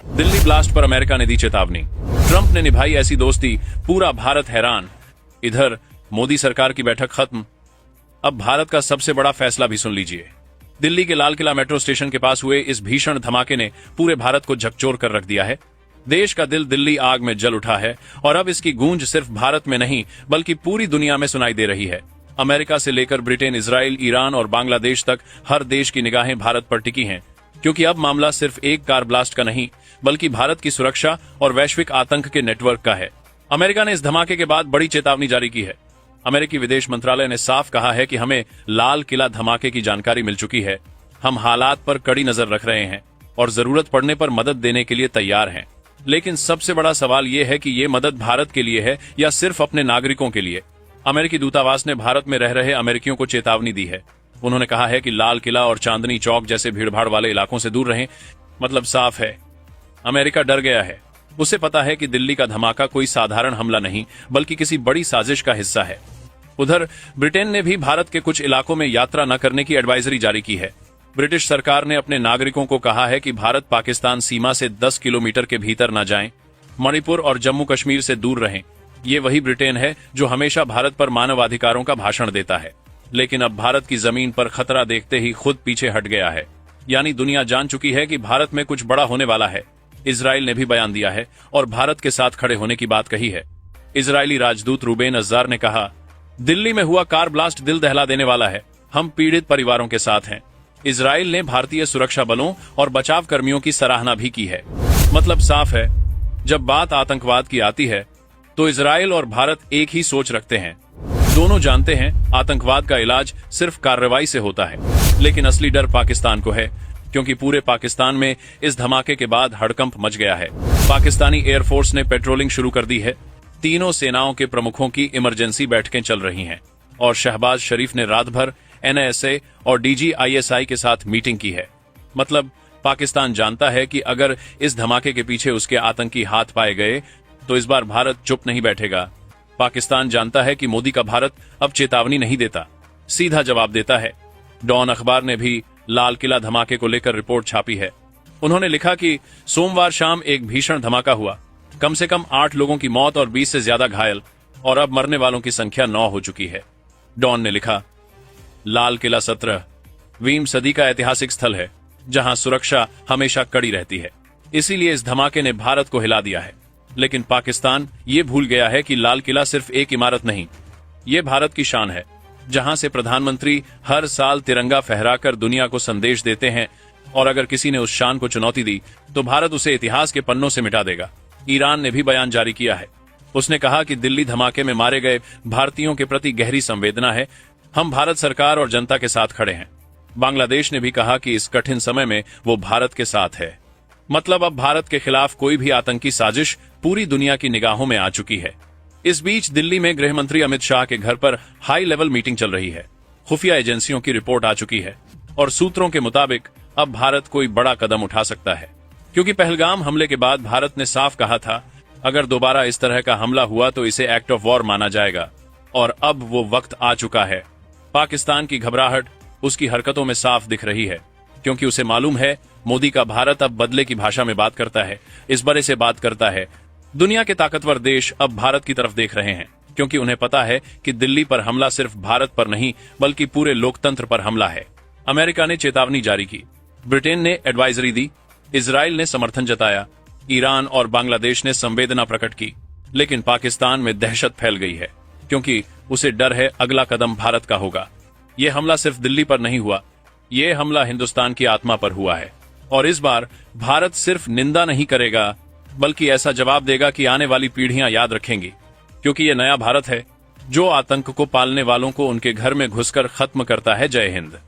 Delhi blast पर America ने दी चेतावनी, ट्रंप ने निभाई ऐसी दोस्ती, पूरा भारत हैरान। इधर मोदी सरकार की बैठक खत्म। अब भारत का सबसे बड़ा फैसला भी सुन लीजिए। दिल्ली के लाल किला मेट्रो स्टेशन के पास हुए इस भीषण धमाके ने पूरे भारत को झकझोर कर रख दिया है। देश का दिल दिल्ली आग में जल उठा है और अब इसकी गूंज सिर्फ भारत में नहीं बल्कि पूरी दुनिया में सुनाई दे रही है। अमेरिका से लेकर ब्रिटेन, इजराइल, ईरान और बांग्लादेश तक हर देश की निगाहें भारत पर टिकी हैं, क्योंकि अब मामला सिर्फ एक कार ब्लास्ट का नहीं बल्कि भारत की सुरक्षा और वैश्विक आतंक के नेटवर्क का है। अमेरिका ने इस धमाके के बाद बड़ी चेतावनी जारी की है। अमेरिकी विदेश मंत्रालय ने साफ कहा है कि हमें लाल किला धमाके की जानकारी मिल चुकी है। हम हालात पर कड़ी नजर रख रहे हैं और जरूरत पड़ने पर मदद देने के लिए तैयार हैं। लेकिन सबसे बड़ा सवाल यह है कि ये मदद भारत के लिए है या सिर्फ अपने नागरिकों के लिए। अमेरिकी दूतावास ने भारत में रह रहे अमेरिकियों को चेतावनी दी है। उन्होंने कहा है कि लाल किला और चांदनी चौक जैसे भीड़भाड़ वाले इलाकों से दूर रहें। मतलब साफ है, अमेरिका डर गया है। उसे पता है कि दिल्ली का धमाका कोई साधारण हमला नहीं बल्कि किसी बड़ी साजिश का हिस्सा है। उधर ब्रिटेन ने भी भारत के कुछ इलाकों में यात्रा न करने की एडवाइजरी जारी की है। ब्रिटिश सरकार ने अपने नागरिकों को कहा है कि भारत पाकिस्तान सीमा से 10 किलोमीटर के भीतर न जाएं, मणिपुर और जम्मू कश्मीर से दूर रहें। ये वही ब्रिटेन है जो हमेशा भारत पर मानवाधिकारों का भाषण देता है, लेकिन अब भारत की जमीन पर खतरा देखते ही खुद पीछे हट गया है। यानी दुनिया जान चुकी है कि भारत में कुछ बड़ा होने वाला है। इजराइल ने भी बयान दिया है और भारत के साथ खड़े होने की बात कही है। इजरायली राजदूत रूबेन अज़्ज़ार ने कहा, दिल्ली में हुआ कार ब्लास्ट दिल दहला देने वाला है। हम पीड़ित परिवारों के साथ हैं। इजराइल ने भारतीय सुरक्षा बलों और बचाव कर्मियों की सराहना भी की है। मतलब साफ है, जब बात आतंकवाद की आती है तो इजराइल और भारत एक ही सोच रखते हैं। दोनों जानते हैं आतंकवाद का इलाज सिर्फ कार्रवाई से होता है। लेकिन असली डर पाकिस्तान को है, क्योंकि पूरे पाकिस्तान में इस धमाके के बाद हड़कंप मच गया है। पाकिस्तानी एयरफोर्स ने पेट्रोलिंग शुरू कर दी है। तीनों सेनाओं के प्रमुखों की इमरजेंसी बैठकें चल रही हैं और शहबाज शरीफ ने रात भर NSA और DGISI के साथ मीटिंग की है। मतलब पाकिस्तान जानता है कि अगर इस धमाके के पीछे उसके आतंकी हाथ पाए गए तो इस बार भारत चुप नहीं बैठेगा। पाकिस्तान जानता है कि मोदी का भारत अब चेतावनी नहीं देता, सीधा जवाब देता है। डॉन अखबार ने भी लाल किला धमाके को लेकर रिपोर्ट छापी है। उन्होंने लिखा कि सोमवार शाम एक भीषण धमाका हुआ। कम से कम 8 लोगों की मौत और 20 से ज्यादा घायल, और अब मरने वालों की संख्या 9 हो चुकी है। डॉन ने लिखा, लाल किला 17वीं सदी का ऐतिहासिक स्थल है जहां सुरक्षा हमेशा कड़ी रहती है। इसीलिए इस धमाके ने भारत को हिला दिया है। लेकिन पाकिस्तान ये भूल गया है कि लाल किला सिर्फ एक इमारत नहीं, ये भारत की शान है, जहां से प्रधानमंत्री हर साल तिरंगा फहराकर दुनिया को संदेश देते हैं। और अगर किसी ने उस शान को चुनौती दी तो भारत उसे इतिहास के पन्नों से मिटा देगा। ईरान ने भी बयान जारी किया है। उसने कहा कि दिल्ली धमाके में मारे गए भारतीयों के प्रति गहरी संवेदना है। हम भारत सरकार और जनता के साथ खड़े हैं। बांग्लादेश ने भी कहा कि इस कठिन समय में वो भारत के साथ है। मतलब अब भारत के खिलाफ कोई भी आतंकी साजिश पूरी दुनिया की निगाहों में आ चुकी है। इस बीच दिल्ली में गृह मंत्री अमित शाह के घर पर हाई लेवल मीटिंग चल रही है। खुफिया एजेंसियों की रिपोर्ट आ चुकी है और सूत्रों के मुताबिक अब भारत कोई बड़ा कदम उठा सकता है, क्योंकि पहलगाम हमले के बाद भारत ने साफ कहा था अगर दोबारा इस तरह का हमला हुआ तो इसे एक्ट ऑफ वॉर माना जाएगा। और अब वो वक्त आ चुका है। पाकिस्तान की घबराहट उसकी हरकतों में साफ दिख रही है, क्योंकि उसे मालूम है मोदी का भारत अब बदले की भाषा में बात करता है, इस बड़े से बात करता है। दुनिया के ताकतवर देश अब भारत की तरफ देख रहे हैं, क्योंकि उन्हें पता है कि दिल्ली पर हमला सिर्फ भारत पर नहीं बल्कि पूरे लोकतंत्र पर हमला है। अमेरिका ने चेतावनी जारी की, ब्रिटेन ने एडवाइजरी दी, इजराइल ने समर्थन जताया, ईरान और बांग्लादेश ने संवेदना प्रकट की। लेकिन पाकिस्तान में दहशत फैल गई है, क्योंकि उसे डर है अगला कदम भारत का होगा। ये हमला सिर्फ दिल्ली पर नहीं हुआ, ये हमला हिंदुस्तान की आत्मा पर हुआ है। और इस बार भारत सिर्फ निंदा नहीं करेगा बल्कि ऐसा जवाब देगा कि आने वाली पीढ़ियां याद रखेंगी, क्योंकि ये नया भारत है जो आतंक को पालने वालों को उनके घर में घुसकर खत्म करता है। जय हिंद।